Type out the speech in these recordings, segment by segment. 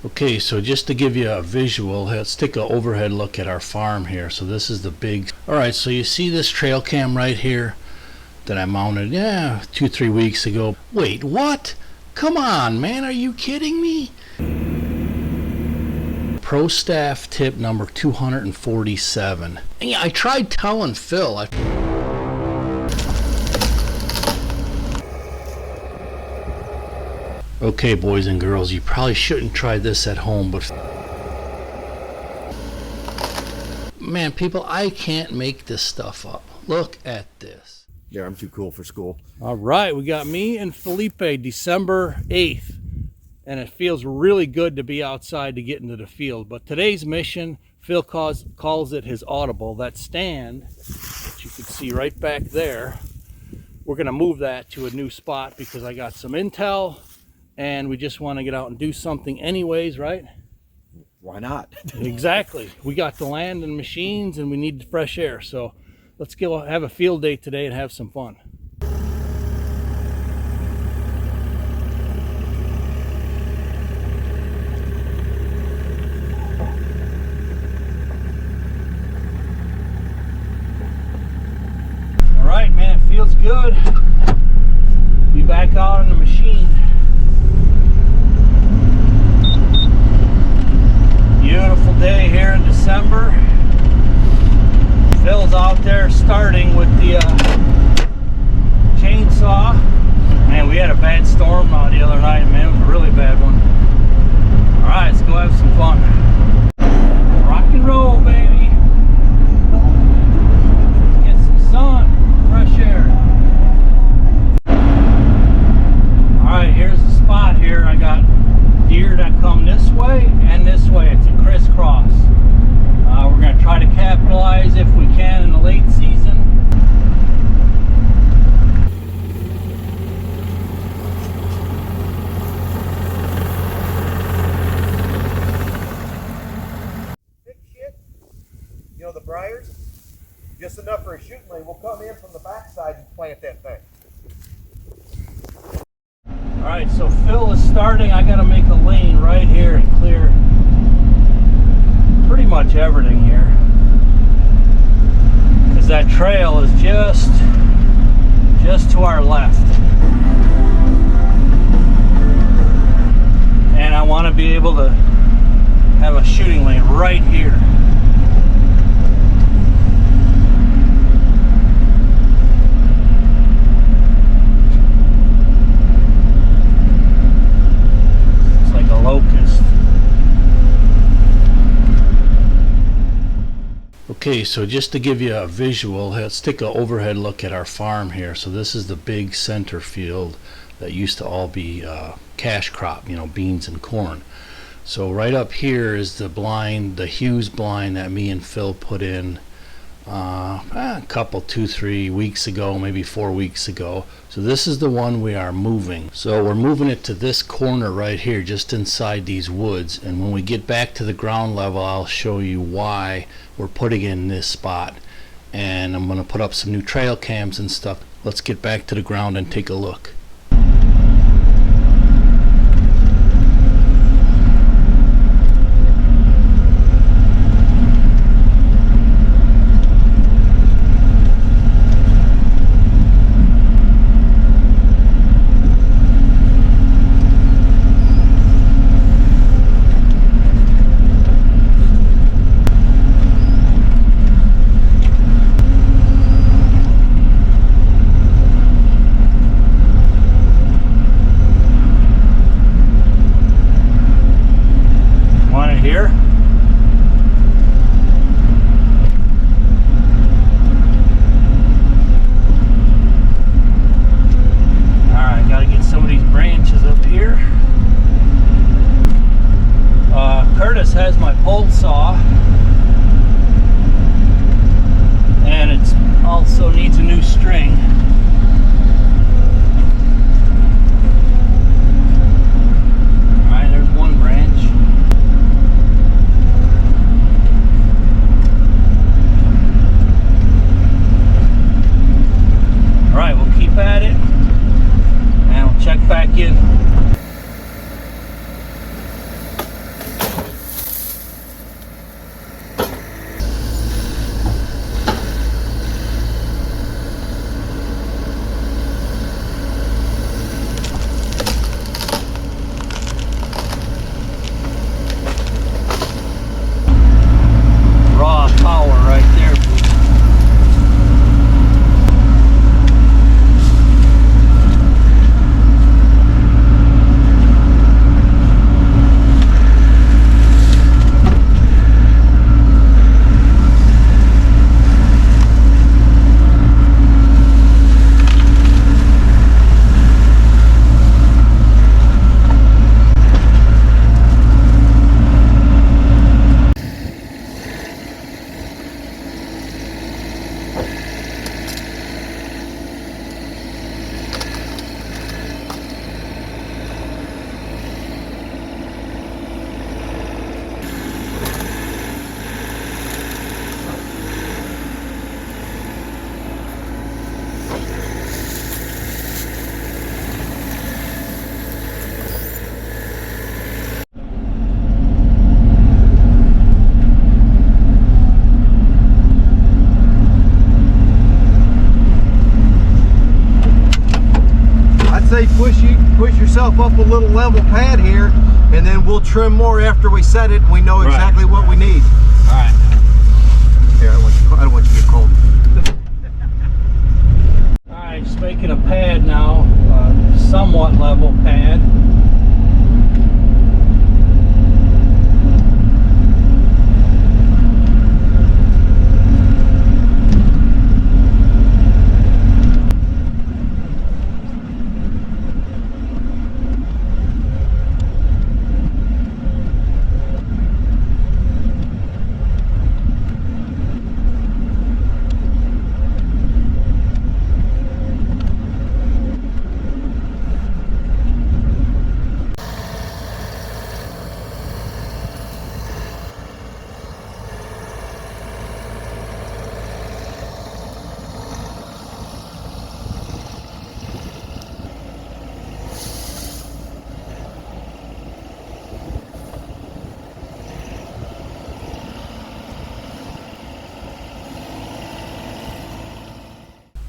Okay, so just to give you a visual, let's take an overhead look at our farm here. So this is the big, alright, so you see this trail cam right here that I mounted, 2-3 weeks ago. Wait, what? Come on, man, are you kidding me? Pro staff tip number 247. And yeah, I tried telling Phil. Okay, boys and girls, you probably shouldn't try this at home, but man, people, I can't make this stuff up. Look at this. Yeah, I'm too cool for school. All right, we got me and Felipe December 8th, and it feels really good to be outside to get into the field. But today's mission, Phil calls it his audible, that stand that you can see right back there. We're going to move that to a new spot because I got some intel. And we just want to get out and do something anyways, right? Why not? Exactly. We got the land and machines and we need the fresh air. So let's go have a field day today and have some fun. All right, man, it feels good. Be back out on the machine. Beautiful day here in December. Phil's out there starting with the chainsaw. Man, we had a bad storm out the other night, man. It was a really bad one. Alright, let's go have some fun. Rock and roll, baby. Get some sun, fresh air. Alright, here's the spot here. I got deer that come this way and this way. It's a crisscross. We're going to try to capitalize if we can in the late season. Big shit. You know the briars? Just enough for a shooting lane. We'll come in from the backside and plant that thing. Alright, so Phil is starting. I got to make a lane right here and clear pretty much everything here. Because that trail is just to our left. And I want to be able to have a shooting lane right here. Locust. Okay, so just to give you a visual, let's take an overhead look at our farm here. So this is the big center field that used to all be cash crop, you know, beans and corn. So right up here is the blind, the Hughes blind that me and Phil put in a couple, 2-3 weeks ago, maybe 4 weeks ago. So this is the one we are moving. So we're moving it to this corner right here, just inside these woods. And when we get back to the ground level, I'll show you why we're putting it in this spot. And I'm going to put up some new trail cams and stuff. Let's get back to the ground and take a look. Here. Alright, gotta get some of these branches up here. Curtis has my pole saw, and it also needs a new string. Alright, there's one branch. Alright, we'll keep at it and we'll check back in. push yourself up a little level pad here, and then we'll trim more after we set it and we know exactly what we need. All right. Here, I don't want you to get cold. All right, just making a pad now, somewhat level pad.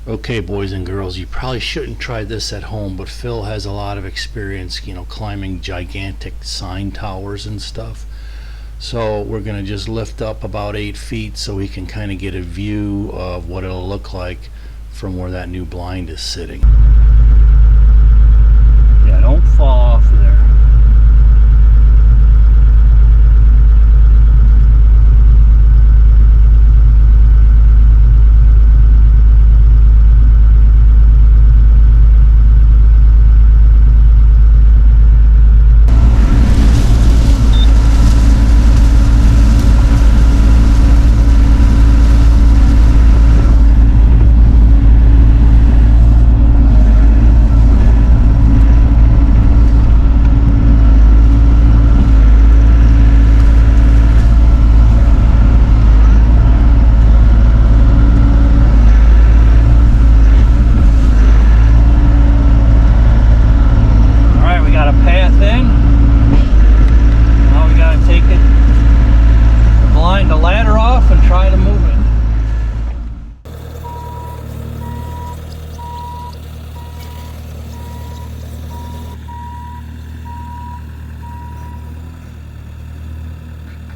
Okay, boys and girls, you probably shouldn't try this at home, but Phil has a lot of experience, climbing gigantic sign towers and stuff. So we're going to just lift up about 8 feet so we can kind of get a view of what it'll look like from where that new blind is sitting. Yeah, don't fall off of there.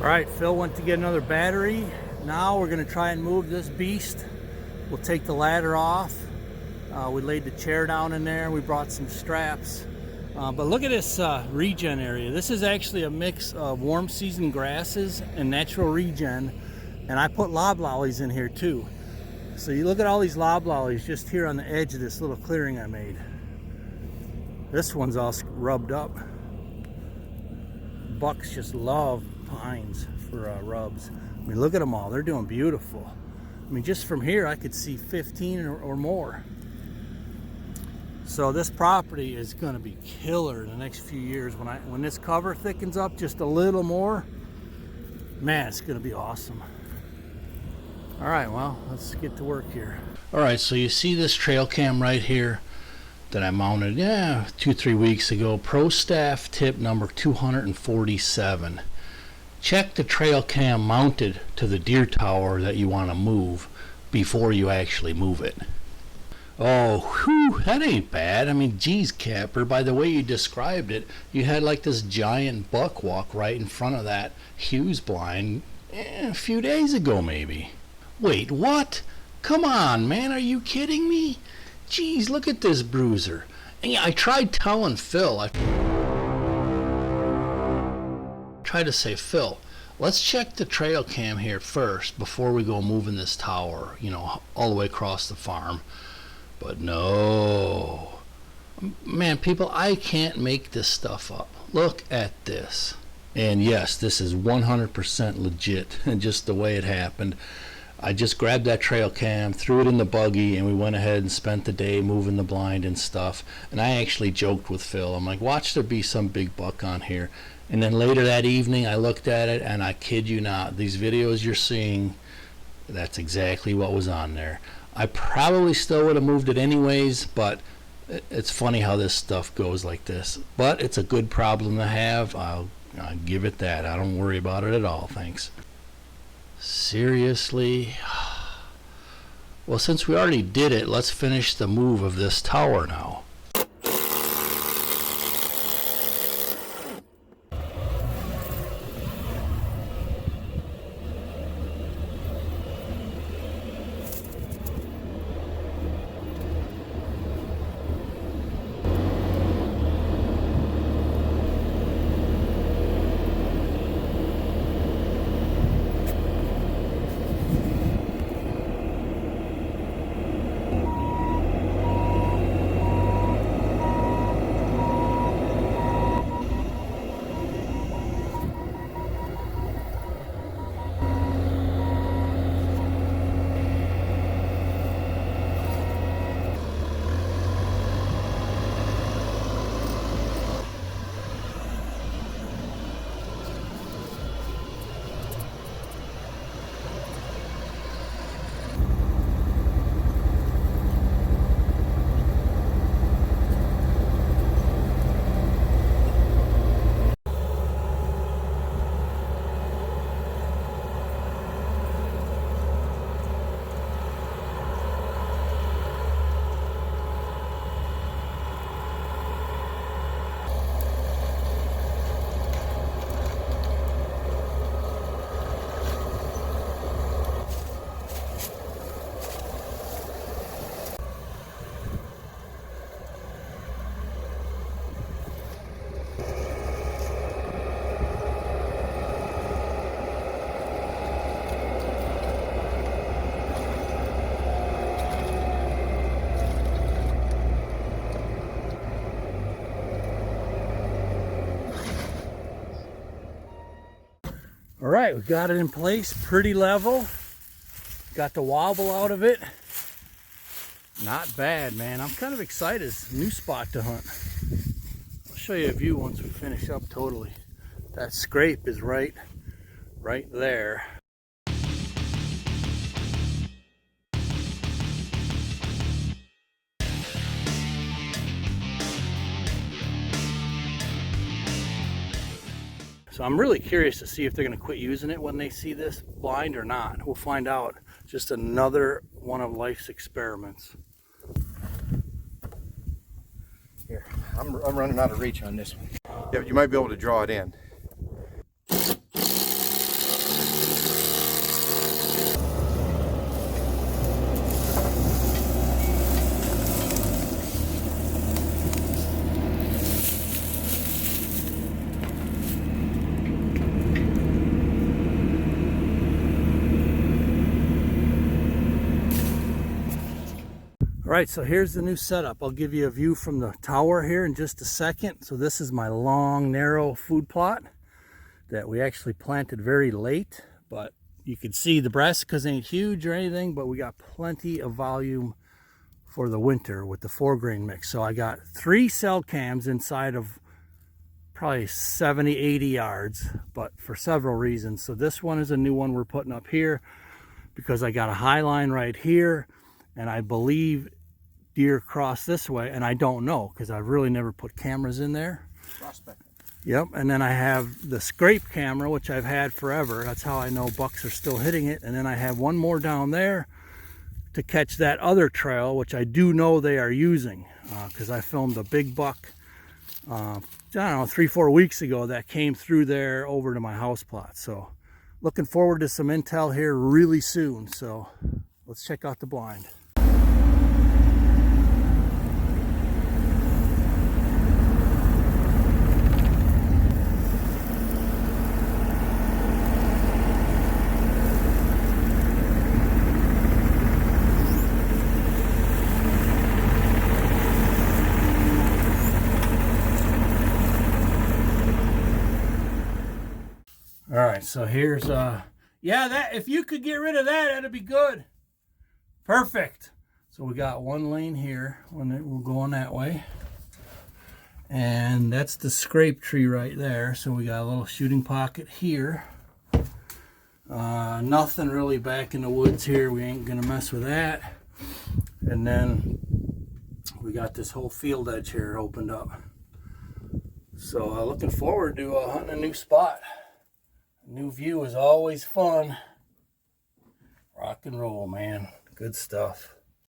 Alright, Phil went to get another battery. Now we're going to try and move this beast. We'll take the ladder off. We laid the chair down in there. We brought some straps. But look at this regen area. This is actually a mix of warm season grasses and natural regen. And I put loblollies in here too. So you look at all these loblollies just here on the edge of this little clearing I made. This one's all rubbed up. Bucks just love pines for rubs. I mean, look at them all. They're doing beautiful. I mean, just from here I could see 15 or more. So this property is going to be killer in the next few years. When this cover thickens up just a little more, man, it's going to be awesome. All right, well, let's get to work here. All right, so you see this trail cam right here that I mounted 2-3 weeks ago. Pro Staff tip number 247. Check the trail cam mounted to the deer tower that you want to move before you actually move it. Oh, whew, that ain't bad. I mean, geez, Kapper, by the way you described it, you had like this giant buck walk right in front of that Hughes blind a few days ago maybe. Wait, what? Come on, man, are you kidding me? Geez, look at this bruiser. And I tried telling Phil, I tried to say, Phil, let's check the trail cam here first before we go moving this tower, all the way across the farm. But no. Man, people, I can't make this stuff up. Look at this. And yes, this is 100% legit, and just the way it happened. I just grabbed that trail cam, threw it in the buggy, and we went ahead and spent the day moving the blind and stuff. And I actually joked with Phil. I'm like, watch there be some big buck on here. And then later that evening, I looked at it, and I kid you not, these videos you're seeing, that's exactly what was on there. I probably still would have moved it anyways, but it's funny how this stuff goes like this. But it's a good problem to have. I'll give it that. I don't worry about it at all, thanks. Seriously? Well, since we already did it, let's finish the move of this tower now. All right, we got it in place, pretty level. Got the wobble out of it. Not bad, man. I'm kind of excited. It's a new spot to hunt. I'll show you a view once we finish up totally. That scrape is right there. So I'm really curious to see if they're going to quit using it when they see this blind or not. We'll find out. Just another one of life's experiments. Here, I'm running out of reach on this one. Yeah, you might be able to draw it in. All right, so here's the new setup. I'll give you a view from the tower here in just a second. So this is my long, narrow food plot that we actually planted very late, but you can see the brassicas ain't huge or anything, but we got plenty of volume for the winter with the 4-grain mix. So I got 3 cell cams inside of probably 70, 80 yards, but for several reasons. So this one is a new one we're putting up here because I got a high line right here, and I believe deer cross this way, and I don't know because I've really never put cameras in there. Prospect. Yep, and then I have the scrape camera, which I've had forever. That's how I know bucks are still hitting it. And then I have one more down there to catch that other trail, which I do know they are using because I filmed a big buck, I don't know, 3-4 weeks ago that came through there over to my house plot. So looking forward to some intel here really soon. So let's check out the blind. All right, so here's yeah, that if you could get rid of that, that'd be good. Perfect. So we got one lane here when we're going that way, and that's the scrape tree right there. So we got a little shooting pocket here. Nothing really back in the woods here. We ain't gonna mess with that. And then we got this whole field edge here opened up. So looking forward to hunting a new spot. New view is always fun. Rock and roll, man. Good stuff.